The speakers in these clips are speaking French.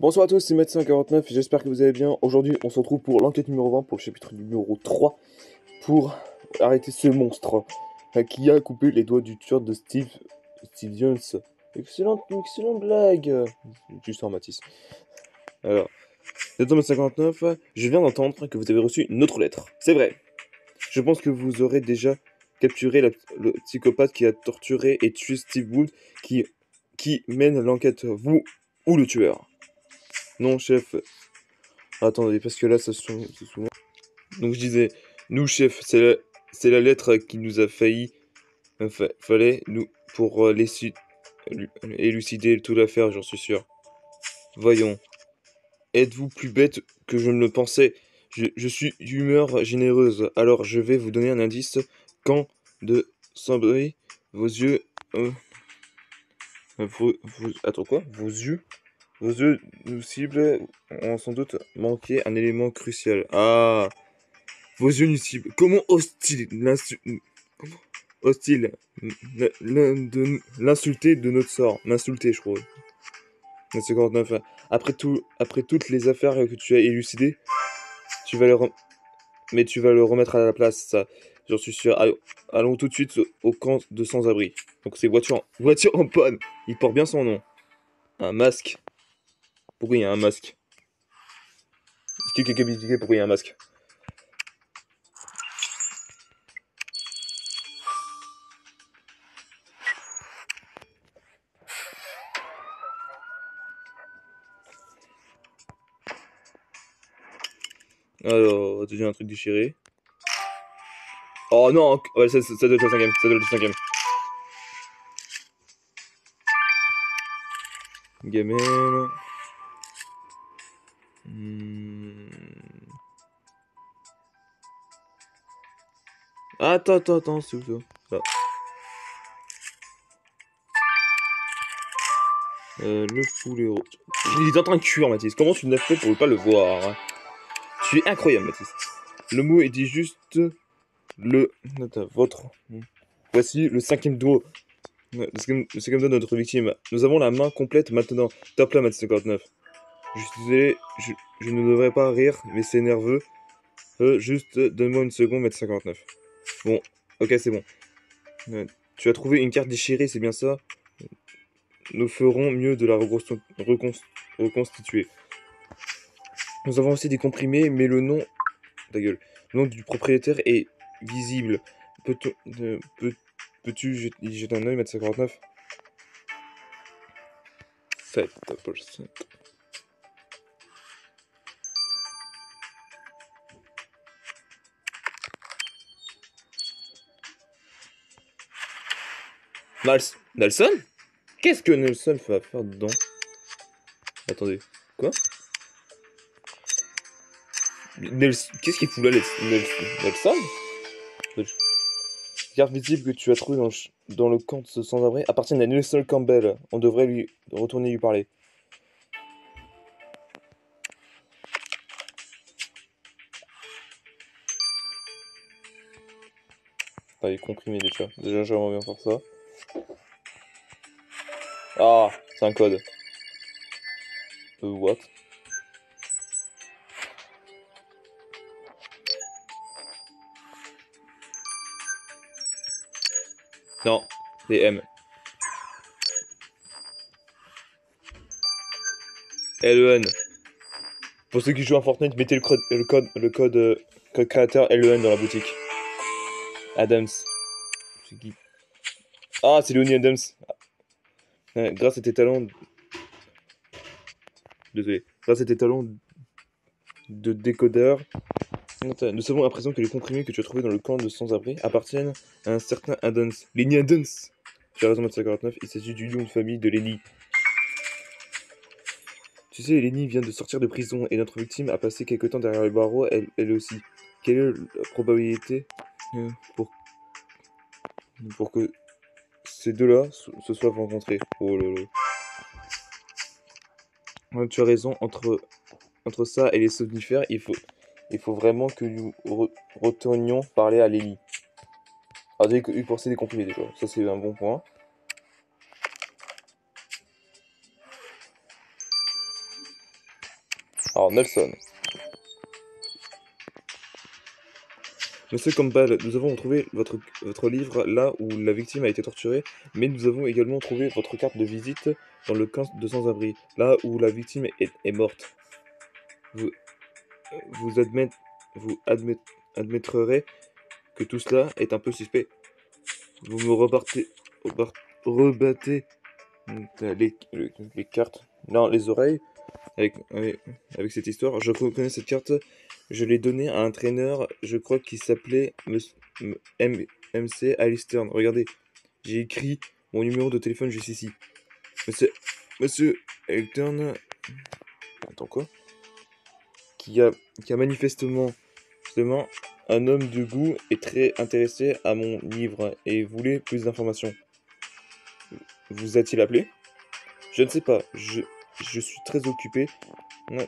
Bonsoir à tous, c'est Médecin49, j'espère que vous allez bien. Aujourd'hui, on se retrouve pour l'enquête numéro 20, pour le chapitre numéro 3, pour arrêter ce monstre qui a coupé les doigts du tueur de Steve Jones. Excellente blague. Tu sens, Mathis. Alors, Médecin59, je viens d'entendre que vous avez reçu une autre lettre. C'est vrai. Je pense que vous aurez déjà capturé le psychopathe qui a torturé et tué Steve Wood, qui mène l'enquête, vous ou le tueur. Non, chef. Attendez, parce que là, ça se souvent. Donc je disais, nous, chef, c'est la lettre qui nous a failli. Fallait, nous, pour élucider toute l'affaire, j'en suis sûr. Voyons. Êtes-vous plus bête que je ne le pensais? Je suis d'humeur généreuse, alors je vais vous donner un indice. Quand de sombrer vos yeux. Attends, quoi? Vos yeux nous ciblent ont sans doute manqué un élément crucial. Ah! Vos yeux nuisibles. Comment hostile l'insulter de notre sort. M'insulter, je crois. 59. Après toutes les affaires que tu as élucidées, mais tu vas le remettre à la place, ça. J'en suis sûr. Allons tout de suite au camp de sans-abri. Donc c'est voiture en panne. Il porte bien son nom. Un masque. Pourquoi il y a un masque? Est-ce que quelqu'un peut expliquer pourquoi il y a un masque? Alors, tu un truc déchiré. Oh non, ouais, ça doit être le cinquième. Ça doit être le cinquième. Gamelle. Attends, c'est où ça? Là. Le poulet rôti. Il est en train de cuire, Mathis. Comment tu l'as fait pour ne pas le voir? Tu es incroyable, Mathis. Le mot est dit juste le. Attends, votre. Voici le cinquième doigt. Le cinquième doigt de notre victime. Nous avons la main complète maintenant. Top là, Mathis 59. Je suis désolé, je ne devrais pas rire, mais c'est nerveux. Juste, donne-moi une seconde, Mathis 59. Bon, ok, c'est bon. Tu as trouvé une carte déchirée, c'est bien ça? Nous ferons mieux de la reconstituer. Nous avons aussi des comprimés, mais le nom... Ta gueule. Le nom du propriétaire est visible. Peux-tu y jeter un oeil, mettre 59? 7%. Nelson? Qu'est-ce que Nelson va faire dedans? Attendez. Quoi? Qu'est-ce qu'il fout là, Nelson? Carte visible que tu as trouvée dans le camp de ce sans-abri appartient à Nelson Campbell. On devrait lui retourner lui parler. Ah, il est comprimé déjà. Déjà, j'aimerais bien faire ça. Ah, c'est un code. What? Non, des M. LEN. Pour ceux qui jouent à Fortnite, mettez code créateur LEN dans la boutique. Adams. C'est qui? Ah, c'est Leonie Adams. Grâce à tes talents. Désolé. Grâce à tes talents de décodeur, nous savons à présent que les comprimés que tu as trouvés dans le camp de sans-abri appartiennent à un certain Adams. Lenny Adams. Tu as raison, Mathieu 49, il s'agit du nom de famille de Lenny. Tu sais, Lenny vient de sortir de prison et notre victime a passé quelque temps derrière les barreaux, elle aussi. Quelle est la probabilité pour que ces deux-là se soient rencontrés? Oh là là. Ouais, tu as raison, entre ça et les somnifères, il faut vraiment que nous retournions parler à Lenny. Alors, déjà, il pensait des comprimés déjà, ça c'est un bon point. Alors, Nelson. Monsieur Campbell, nous avons retrouvé votre livre là où la victime a été torturée, mais nous avons également trouvé votre carte de visite dans le camp de sans-abri, là où la victime est morte. Vous, vous, admet- admettrez que tout cela est un peu suspect. Vous me rebattez les cartes dans les oreilles avec cette histoire. Je reconnais cette carte. Je l'ai donnée à un traîneur, je crois qu'il s'appelait MC Alistair. Regardez, j'ai écrit mon numéro de téléphone juste ici. Monsieur, Monsieur Alistair, attends quoi? Qui a manifestement, justement, un homme de goût est très intéressé à mon livre et voulait plus d'informations. Vous a-t-il appelé? Je ne sais pas. Je suis très occupé.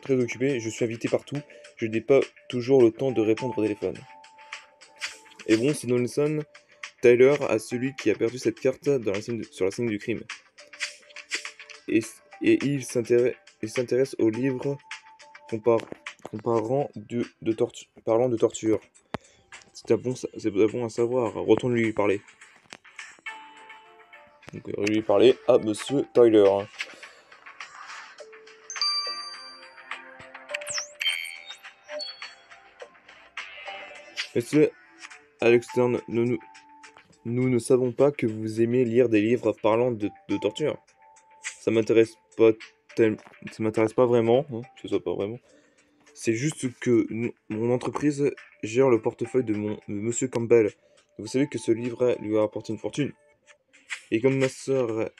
Très occupé. Je suis invité partout. Je n'ai pas toujours le temps de répondre au téléphone. Et bon, c'est Nelson Tyler à celui qui a perdu cette carte sur la scène du crime. Et il s'intéresse au livre parlant de torture. C'est bon à savoir. Retourne lui parler. Donc, lui parler à Monsieur Tyler. Monsieur Alexstern, nous ne savons pas que vous aimez lire des livres parlant de torture. Ça m'intéresse pas ça m'intéresse pas vraiment, hein, que ce soit pas vraiment. C'est juste que mon entreprise gère le portefeuille de Monsieur Campbell. Vous savez que ce livre lui a apporté une fortune. Et comme ma sœur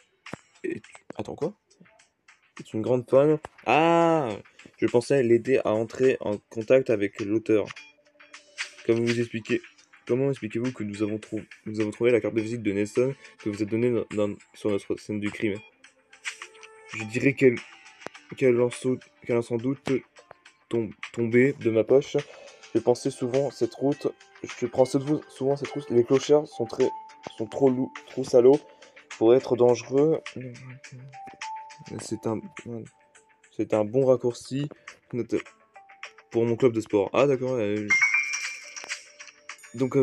est... Attends quoi? Est une grande fan. Ah! Je pensais l'aider à entrer en contact avec l'auteur. Comme vous expliquez, comment expliquez-vous que nous avons trouvé la carte de visite de Nelson que vous avez donnée sur notre scène du crime? Je dirais qu'elle a sans doute tombé de ma poche. Je pensais souvent cette route. Je prends souvent cette route. Les clochards sont trop salauds pour être dangereux. C'est un, c'est un bon raccourci pour mon club de sport. Ah d'accord. Donc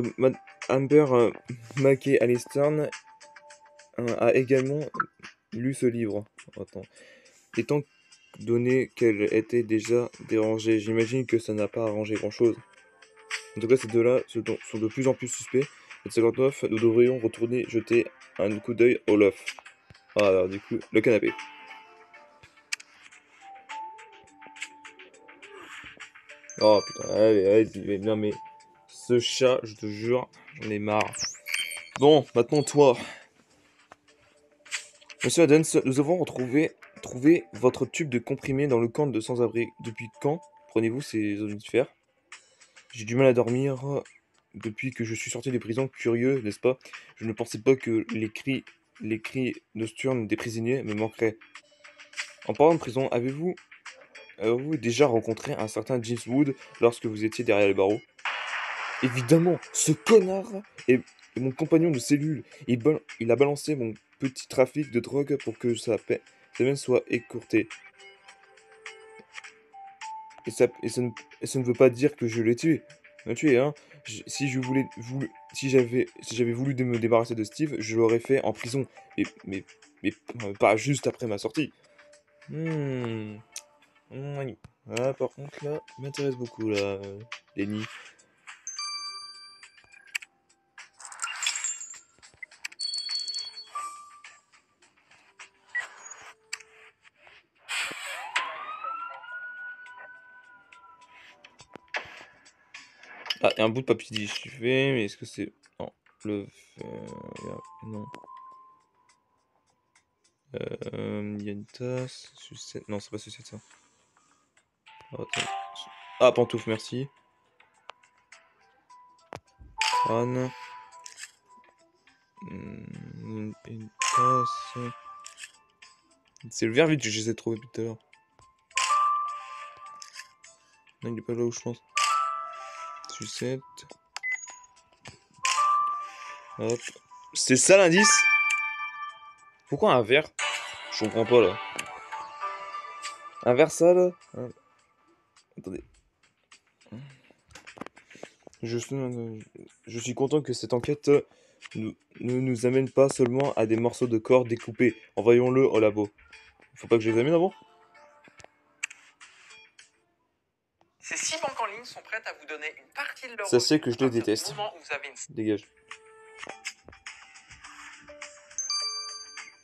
Amber Mackey Allistern a également lu ce livre. Attends. Étant donné qu'elle était déjà dérangée, j'imagine que ça n'a pas arrangé grand-chose. En tout cas, ces deux-là sont de plus en plus suspects. À 59, nous devrions retourner jeter un coup d'œil au loft. Ah, alors du coup, le canapé. Oh putain, allez, non mais... Ce chat, je te jure, j'en ai marre. Bon, maintenant toi. Monsieur Adams, nous avons trouvé votre tube de comprimé dans le camp de sans-abri. Depuis quand prenez-vous ces omnifères? J'ai du mal à dormir depuis que je suis sorti de prison. Curieux, n'est-ce pas? Je ne pensais pas que les cris nocturnes des prisonniers me manqueraient. En parlant de prison, avez-vous déjà rencontré un certain James Wood lorsque vous étiez derrière les barreaux? Évidemment, ce connard est mon compagnon de cellule. Il a balancé mon petit trafic de drogue pour que sa peine soit écourtée. Et ça ne veut pas dire que je l'ai tué. Hein. Si j'avais voulu me débarrasser de Steve, je l'aurais fait en prison. Mais pas juste après ma sortie. Oui. Ah, par contre, là, m'intéresse beaucoup, là, Lenny. Ah, et un bout de papier déchiffré, mais est-ce que c'est... Non, le... non. Il y a une tasse, sucette... Non, c'est pas sucette, ça. Oh, attends. Ah, pantoufle, merci. Crâne. Une tasse... C'est le verre vide que j'essaie de trouver depuis tout à l'heure. Non, il est pas là où je pense. Sucette. Hop. C'est ça l'indice? Pourquoi un verre? Je comprends pas là. Un verre sale? Hein. Attendez. Je suis content que cette enquête ne nous amène pas seulement à des morceaux de corps découpés. Envoyons-le au labo. Faut pas que je les amène avant? Ces 6 banques en ligne sont prêtes à vous donner une partie de leur Ça c'est revenu que je à les partir du déteste. moment où vous avez une... Dégage.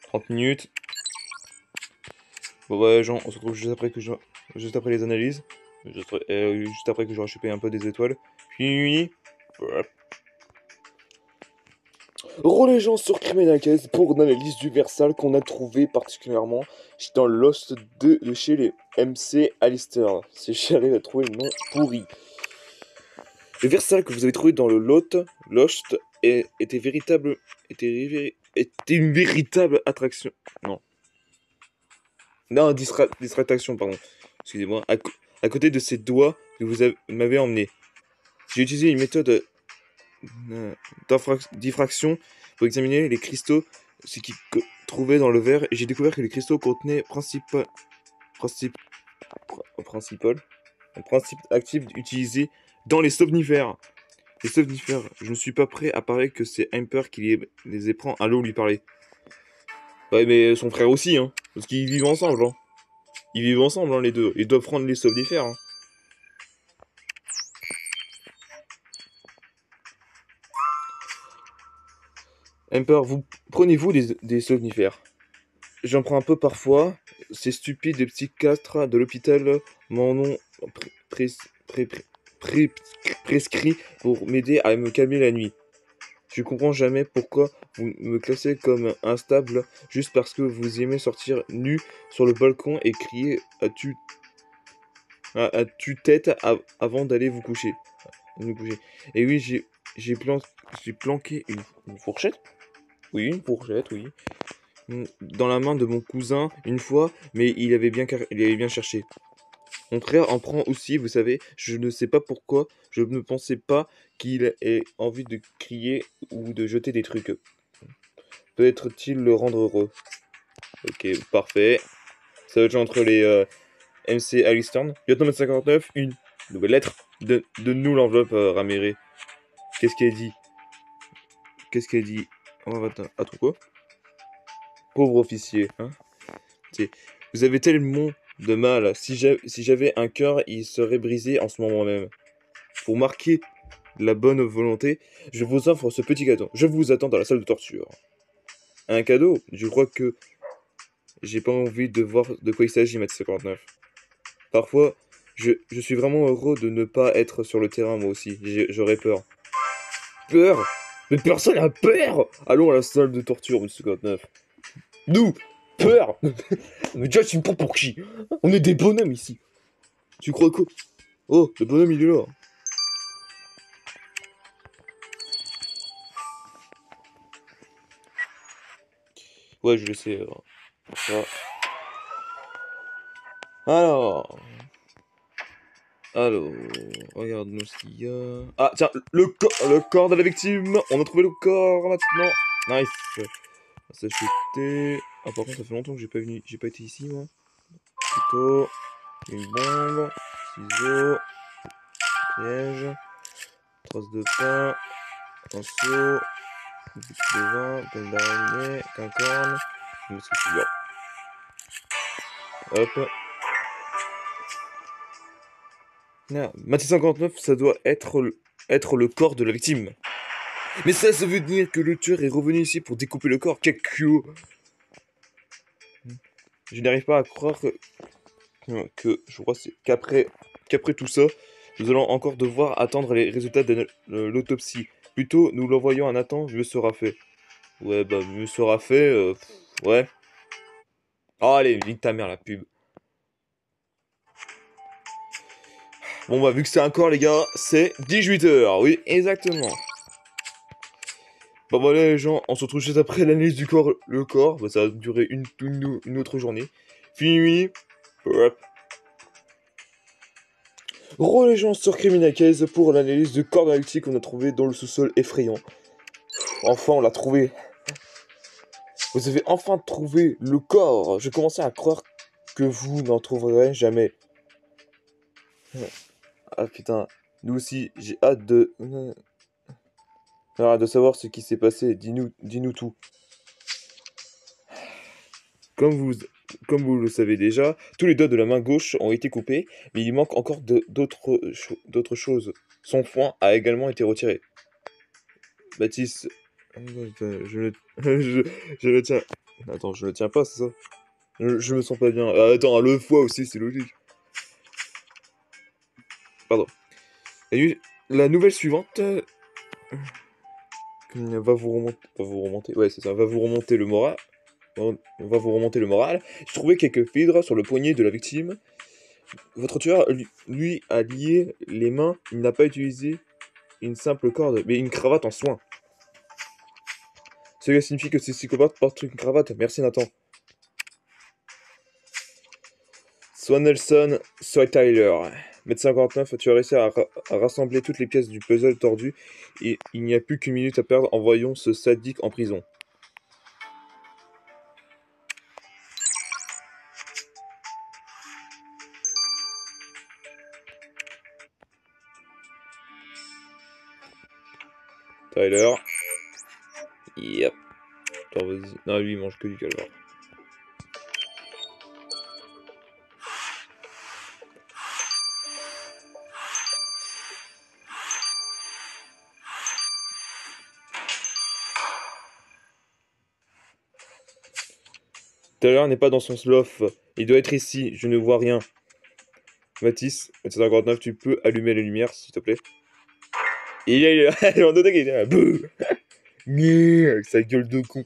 30 minutes. Bon ouais, Jean, on se retrouve juste après les analyses. Juste après que j'aurai chopé un peu des étoiles. Puis... Relais gens sur Criminal Case pour une analyse du Versal qu'on a trouvé particulièrement dans Lost de chez les MC Alistair. C'est j'arrive à trouver le nom pourri. Le Versal que vous avez trouvé dans le Lost était une véritable attraction. Non, distraction, pardon. Excusez-moi. À côté de ces doigts que vous m'avez emmené. J'ai utilisé une méthode diffraction pour examiner les cristaux, ce qui trouvait dans le verre, et j'ai découvert que les cristaux contenaient un principe actif utilisé dans les somnifères. Les somnifères, je ne suis pas prêt à parier que c'est Imper qui les éprend. Allô, lui parler. Ouais, mais son frère aussi, hein. Parce qu'ils vivent ensemble, hein. Ils vivent ensemble, hein, les deux. Ils doivent prendre les somnifères, hein. Imper, prenez-vous des somnifères? J'en prends un peu parfois. Ces stupides psychiatres de l'hôpital m'en ont prescrit pour m'aider à me calmer la nuit. Je comprends jamais pourquoi vous me classez comme instable juste parce que vous aimez sortir nu sur le balcon et crier à tue-tête avant d'aller vous coucher. Et oui, j'ai planqué une fourchette. Oui, une fourchette, oui. Dans la main de mon cousin une fois, mais il avait bien cherché. Mon frère en prend aussi, vous savez, je ne sais pas pourquoi, je ne pensais pas qu'il ait envie de crier ou de jeter des trucs. Peut-être-il le rendre heureux. Ok, parfait. Ça va être entre les MC Alistair. Lieutenant 59, une nouvelle lettre. Donne-nous l'enveloppe, Raméré. Qu'est-ce qu'elle dit? Oh, attends, quoi? Pauvre officier, hein? Vous avez tellement de mal. Si j'avais un cœur, il serait brisé en ce moment même. Pour marquer la bonne volonté, je vous offre ce petit cadeau. Je vous attends dans la salle de torture. Un cadeau? Je crois que j'ai pas envie de voir de quoi il s'agit, Matt 59. Parfois, je suis vraiment heureux de ne pas être sur le terrain, moi aussi. J'aurais peur. Peur? Mais personne n'a peur! Allons à la salle de torture, M. 59. Nous! Peur! Mais déjà, tu me prends pour qui? On est des bonhommes ici. Tu crois quoi? Oh, le bonhomme, il est là. Ouais, je le sais. Ça. Alors, regarde-nous ce qu'il y a. Ah, tiens, le corps de la victime. On a trouvé le corps maintenant. Nice. Ça jeté. Ah, par contre, ça fait longtemps que j'ai pas été ici, moi. Couteau, une bombe, ciseaux, piège, trace de pain, un seau, une bouteille de vin, pomme d'araignée, quincorne, une mousse. Hop. Ah, Mathis 59, ça doit être le corps de la victime. Mais ça veut dire que le tueur est revenu ici pour découper le corps. Kakio. Je n'arrive pas à croire que je crois qu'après tout ça, nous allons encore devoir attendre les résultats de l'autopsie. Plutôt, nous l'envoyons à Nathan, mieux sera fait. Ouais, bah, mieux sera fait, ouais. Oh, allez, nique ta mère, la pub. Bon, bah, vu que c'est un corps, les gars, c'est 18h. Oui, exactement. Bon, voilà, les gens, on se retrouve juste après l'analyse du corps. Le corps, bah, ça va durer une autre journée. Fini. Hop. Les gens sur Criminal Case pour l'analyse de corps analytique qu'on a trouvé dans le sous-sol effrayant. Enfin, on l'a trouvé. Vous avez enfin trouvé le corps. Je commençais à croire que vous n'en trouverez jamais. Ah putain, nous aussi, j'ai hâte de... de savoir ce qui s'est passé, dis-nous tout. Comme vous, comme vous le savez déjà, tous les doigts de la main gauche ont été coupés, mais il manque encore d'autres choses. Son poing a également été retiré. Baptiste, je le, je le tiens. Attends, je le tiens pas, c'est ça? Je me sens pas bien. Ah, attends, le foie aussi, c'est logique. Pardon. La nouvelle suivante va vous remonter. Ouais, c'est ça. Va vous remonter le moral. On va vous remonter le moral. J'ai trouvé quelques fibres sur le poignet de la victime. Votre tueur, lui, a lié les mains. Il n'a pas utilisé une simple corde, mais une cravate en soie. Cela signifie que ces psychopathes portent une cravate. Merci Nathan. Soit Nelson, soit Tyler. Médecin 49, tu as réussi à rassembler toutes les pièces du puzzle tordu et il n'y a plus qu'une minute à perdre. Envoyons ce sadique en prison. Tyler. Yep. Attends, vas-y. Non, lui, il mange que du calvaire. Tyler n'est pas dans son sloth. Il doit être ici. Je ne vois rien. Mathis, 59, tu peux allumer les lumières, s'il te plaît. Et il est là. On dirait qu'il est là. Bouh. Avec sa gueule de con.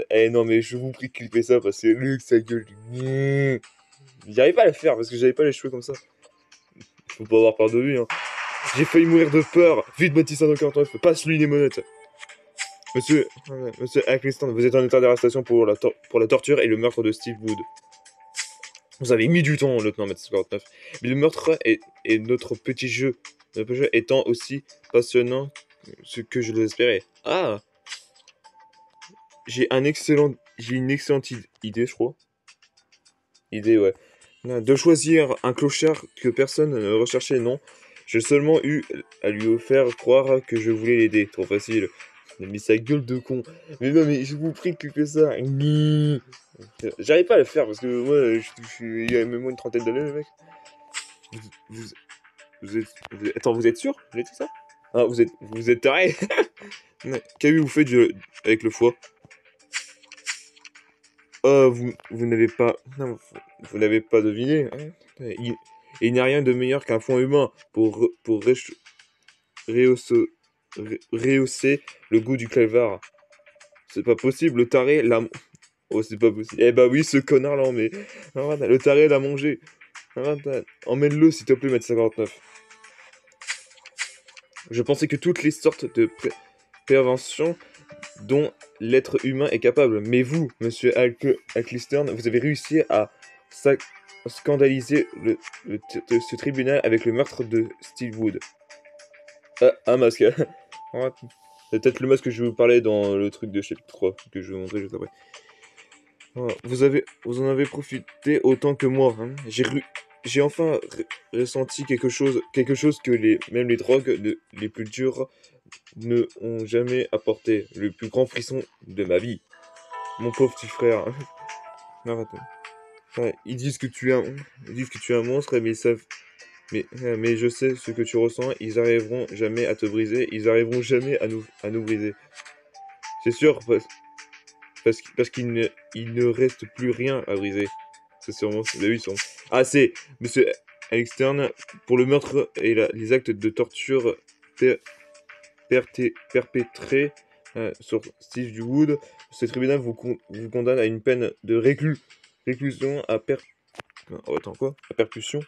Eh non, mais je vous prie, clippez ça parce que lui, avec sa gueule. J'arrive pas à le faire parce que j'avais pas les cheveux comme ça. Faut pas avoir peur de lui, hein. J'ai failli mourir de peur. Vite, Mathis 59, passe-lui les monettes. Monsieur Eccleston, vous êtes en état d'arrestation pour la torture et le meurtre de Steve Wood. Vous avez mis du temps, lieutenant Mathis 59. Mais le meurtre est notre petit jeu. Notre petit jeu étant aussi passionnant que je l'espérais. Ah, j'ai une excellente idée, je crois. Idée, ouais. De choisir un clochard que personne ne recherchait, non. J'ai seulement eu à lui faire croire que je voulais l'aider. Trop facile. Mais sa gueule de con. Mais non, mais je vous prie que fais ça. J'arrive pas à le faire parce que moi, il y a même moins une trentaine d'années, le mec. Vous, attends, vous êtes sûr? J'ai dit ça? Ah, vous êtes taré. Qu'avez-vous fait avec le foie? Vous n'avez pas... Non, vous n'avez pas deviné. Hein. Il n'y a rien de meilleur qu'un foie humain pour rehausser le goût du calvaire. C'est pas possible, le taré l'a... Oh, c'est pas possible. Eh bah oui, ce connard là, mais... Le taré l'a mangé. Emmène-le, s'il te plaît, mètre 59. Je pensais que toutes les sortes de prévention dont l'être humain est capable. Mais vous, monsieur Eccleston, vous avez réussi à scandaliser ce tribunal avec le meurtre de Steve Wood. Ah, un masque. C'est peut-être le masque que je vais vous parler dans le truc de chapitre 3, que je vais vous montrer juste après. Vous en avez profité autant que moi. Hein. J'ai enfin ressenti quelque chose que même les drogues les plus dures ne ont jamais apporté. Le plus grand frisson de ma vie. Mon pauvre petit frère. Arrête. Ouais, ils disent que tu es un monstre, mais ils savent. Mais je sais ce que tu ressens. Ils arriveront jamais à te briser. Ils arriveront jamais à nous briser. C'est sûr, parce il ne reste plus rien à briser. C'est sûrement. Bah oui, sûrement. Ah, c'est Monsieur Externe pour le meurtre et les actes de torture perpétrés sur Steve Wood. Ce tribunal vous condamne à une peine de réclusion à oh, attends, quoi? À percussion?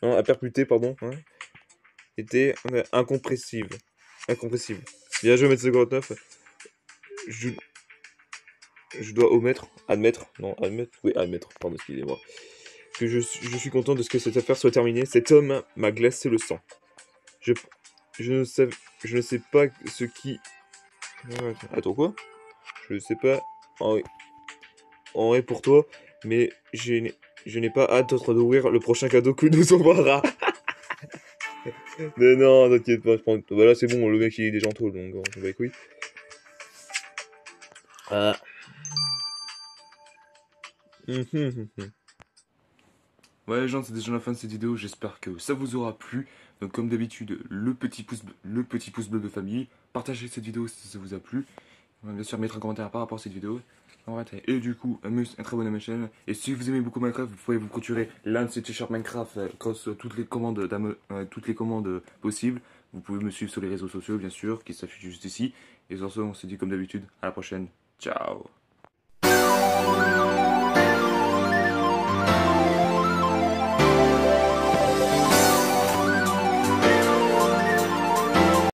Non, à perpétuer, pardon. Hein, était incompressible. Incompressible. Bien joué, Maître 59. Je dois admettre, oui, admettre, pardon, excusez-moi, que je suis content de ce que cette affaire soit terminée. Cet homme m'a glacé le sang. Je ne sais pas ce qui... Attends, quoi? Je ne sais pas en est pour toi, mais je n'ai pas hâte d'ouvrir le prochain cadeau que nous enverra. Mais non, t'inquiète pas, je prends... Voilà, c'est bon, le mec il est déjà en tôle, donc on s'en bat les couilles. Ah. Ouais les gens, c'est déjà la fin de cette vidéo, j'espère que ça vous aura plu. Donc comme d'habitude, le petit pouce bleu de famille. Partagez cette vidéo si ça vous a plu. On va bien sûr mettre un commentaire par rapport à cette vidéo. Et du coup, un très bon à ma chaîne. Et si vous aimez beaucoup Minecraft, vous pouvez vous procurer l'un de ces t-shirts Minecraft grâce à toutes les commandes possibles. Vous pouvez me suivre sur les réseaux sociaux, bien sûr, qui s'affichent juste ici. Et sur ce, on se dit comme d'habitude, à la prochaine. Ciao.